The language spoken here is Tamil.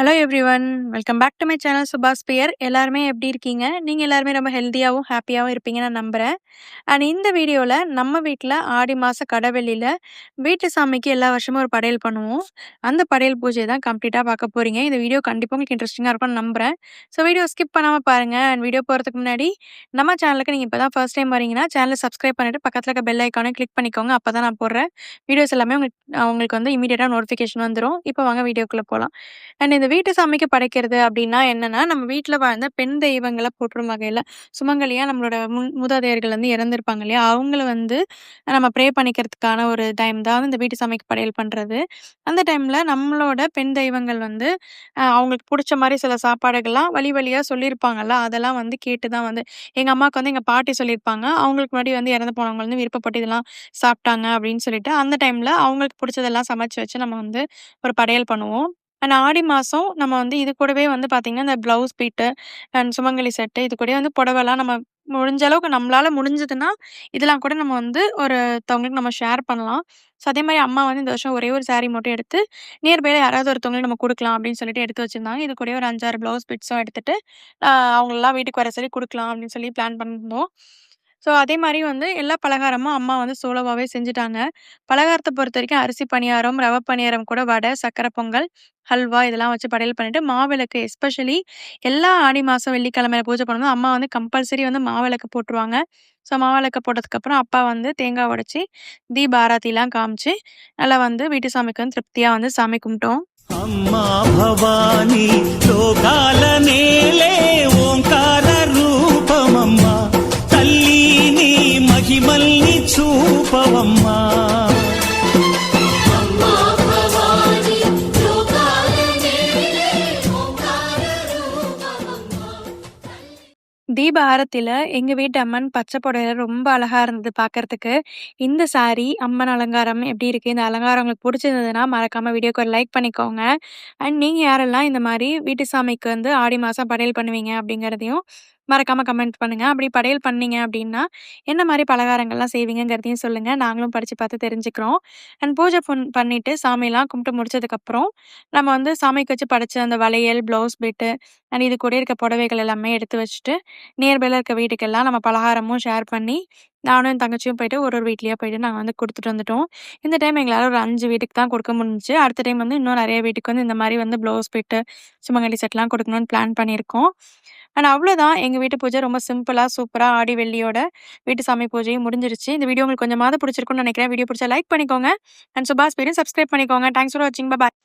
Hello everyone. Welcome back to my channel Subash பியர். எல்லாருமே எப்படி இருக்கீங்க? நீங்க எல்லாருமே ரொம்ப ஹெல்த்தியாவும், ஹாப்பியாவும் இருப்பீங்கன்னு நான் நம்புறேன். அண்ட் இந்த வீடியோல நம்ம வீட்ல ஆடி மாச கடைவெளியில வீட்டு சாமிக்கு எல்லா வருஷமும் ஒரு படையல் பண்ணுவோம். அந்த படையல் பூஜைய தான் கம்ப்ளீட்டா பார்க்க போறீங்க. இந்த வீடியோ கண்டிப்பா உங்களுக்கு இன்ட்ரெஸ்டிங்கா இருக்கும்னு நம்புறேன். ஸோ வீடியோ ஸ்கிப் பண்ணாம பாருங்க. அண்ட் வீடியோ போறதுக்கு முன்னாடி நம்ம சேனலுக்கு நீங்க இப்ப தான் ஃபர்ஸ்ட் டைம் வரீங்கன்னா, சேனல சப்ஸ்கிரைப் பண்ணிட்டு பக்கத்துல இருக்க பெல் ஐகானையும் கிளிக் பண்ணிக்கோங்க. அப்பதான் நான் போடுற வீடியோஸ் எல்லாமே உங்களுக்கு வந்து இம்மீடியட்டா நோட்டிஃபிகேஷன் வந்துரும். இப்போ வாங்க வீடியோக்குள்ள போலாம். அண்ட் இந்த வீட்டு சாமிக்கு படைக்கிறது அப்படின்னா என்னன்னா, நம்ம வீட்ல வாழ்ந்த பெண் தெய்வங்கள போற்றும் வகையில, சுமங்கலியா நம்மளோட மூதாதையர்கள் வந்து இறந்திருப்பாங்க இல்லையா? அவங்கள வந்து நம்ம ப்ரே பண்ணிக்கிறதுக்கான ஒரு டைம் தான் இந்த வீட்டு சாமிக்கு படையல் பண்றது. அந்த டைம்ல நம்மளோட பெண் தெய்வங்கள் வந்து அவங்களுக்கு புடிச்ச மாரி சில சாப்பாடுகள்லாம் வழி வழியா சொல்லியிருப்பாங்கல்ல, அதெல்லாம் வந்து கேட்டு தான் வந்து எங்க அம்மாவுக்கு வந்து எங்க பாட்டி சொல்லியிருப்பாங்க. அவங்களுக்கு முன்னாடி வந்து இறந்து போனவங்க வந்து விருப்பப்பட்டு இதெல்லாம் சாப்பிட்டாங்க அப்படின்னு சொல்லிட்டு, அந்த டைம்ல அவங்களுக்கு புடிச்சதெல்லாம் சமைச்சு வச்சு நம்ம வந்து ஒரு படையல் பண்ணுவோம். அண்ட் ஆடி மாசம் நம்ம வந்து இது கூடவே வந்து பார்த்தீங்கன்னா, இந்த blouse beat and Sumangali set இது கூடயே வந்து புடவைலாம் நம்ம முடிஞ்ச அளவுக்கு நம்மளால முடிஞ்சதுன்னா, இதெல்லாம் கூட நம்ம வந்து ஒருத்தவங்களுக்கு நம்ம ஷேர் பண்ணலாம். ஸோ அதே மாரி அம்மா வந்து இந்த வருஷம் ஒரே ஒரு சாரி மட்டும் எடுத்து, நியர்பைல யாராவது ஒருத்தவங்களுக்கு நம்ம குடுக்கலாம் அப்படின்னு சொல்லிட்டு எடுத்து வச்சிருந்தாங்க. இது கூடயே ஒரு 5, 6 ப்ளவுஸ் பிட்ஸும் எடுத்துட்டு, அவங்களலாம் வீட்டுக்கு வர சொல்லி குடுக்கலாம் அப்படின்னு சொல்லி பிளான் பண்ணியிருந்தோம். ஸோ அதே மாரி வந்து எல்லா பலகாரமும் அம்மா வந்து சோலோவாவே செஞ்சுட்டாங்க. பலகாரத்த பொறுத்தவரைக்கும் அரிசி பணியாரம், ரவ பணியாரம் கூட வடை, சர்க்கரை பொங்கல், ஹல்வா இதெல்லாம் வச்சு படையல் பண்ணிட்டு, மாவிளக்கு எஸ்பெஷலி எல்லா ஆடி மாசம் வெள்ளிக்கிழமையில பூஜை பண்ணும்போது, அம்மா வந்து கம்பல்சரி வந்து மாவிளக்கு போட்டுருவாங்க. ஸோ மாவிளக்கு போட்டதுக்கப்புறம் அப்பா வந்து தேங்காய் உடைச்சு, தீப ஆராத்திலாம் காமிச்சு, நல்லா வந்து வீட்டு சாமிக்கு வந்து திருப்தியா வந்து சாமி கும்பிட்டோம். అమ్మా భవానీ లోకాల నేలే ఓంకార రూపమమ్మా తల్లి నీ మహిమల్ని చూపవమ్మా தீப ஆரத்தில எங்க வீட்டு அம்மன் பச்சை புடவையில ரொம்ப அழகா இருந்தது பார்க்கறதுக்கு. இந்த சாரி, அம்மன் அலங்காரம் எப்படி இருக்கு? இந்த அலங்காரம் உங்களுக்கு புடிச்சிருந்ததுன்னா, மறக்காம வீடியோக்கு ஒரு லைக் பண்ணிக்கோங்க. அண்ட் நீங்க யாரெல்லாம் இந்த மாரி வீட்டு சாமிக்கு வந்து ஆடி மாசம் படையல் பண்ணுவீங்க அப்படிங்கிறதையும் மறக்காம கமெண்ட் பண்ணுங்க. அப்படி படையல் பண்ணீங்க அப்படின்னா, என்ன மாரி பலகாரங்கள்லாம் செய்வீங்கங்கிறதையும் சொல்லுங்க. நாங்களும் படிச்சு பார்த்து தெரிஞ்சுக்கிறோம். அண்ட் பூஜை பண்ணிட்டு சாமிலாம் கும்பிட்டு முடிச்சதுக்கப்புறம், நம்ம வந்து சாமிக்கு வச்சு படைச்ச அந்த வளையல், ப்ளவுஸ் பிட்டு அண்ட் இது கூட இருக்க புடவைகள் எல்லாமே எடுத்து வச்சுட்டு, நியர்பைல இருக்க வீட்டுக்கெல்லாம் நம்ம பலகாரமும் ஷேர் பண்ணி, நானும் என் தங்கச்சியும் போயிட்டு ஒரு ஒரு வீட்லயா போயிட்டு நாங்க வந்து குடுத்துட்டு வந்துட்டோம். இந்த டைம் எங்களால ஒரு 5 வீட்டுக்கு தான் குடுக்க முடிஞ்சுச்சு. அடுத்த டைம் வந்து இன்னும் நெறைய வீட்டுக்கு வந்து இந்த மாரி வந்து ப்ளவுஸ் பிட்டு, சுமங்கலி செட்லாம் குடுக்கணும்னு பிளான் பண்ணியிருக்கோம். அண்ட் அவ்வளோதான் எங்க வீட்டு பூஜை ரொம்ப சிம்பிளா, சூப்பரா ஆடி வெள்ளியோட வீட்டு சாமி பூஜையும் முடிஞ்சிருச்சு. இந்த வீடியோ உங்களுக்கு கொஞ்சமாவது புடிச்சிருக்கும்னு நெனைக்கிறேன். வீடியோ புடிச்சா லைக் பண்ணிக்கோங்க. அண்ட் சுபாஸ் பேரையும் சப்ஸ்கிரைப் பண்ணிக்கோங்க. தேங்க்ஸ் ஃபார் வாட்சிங். பாய்.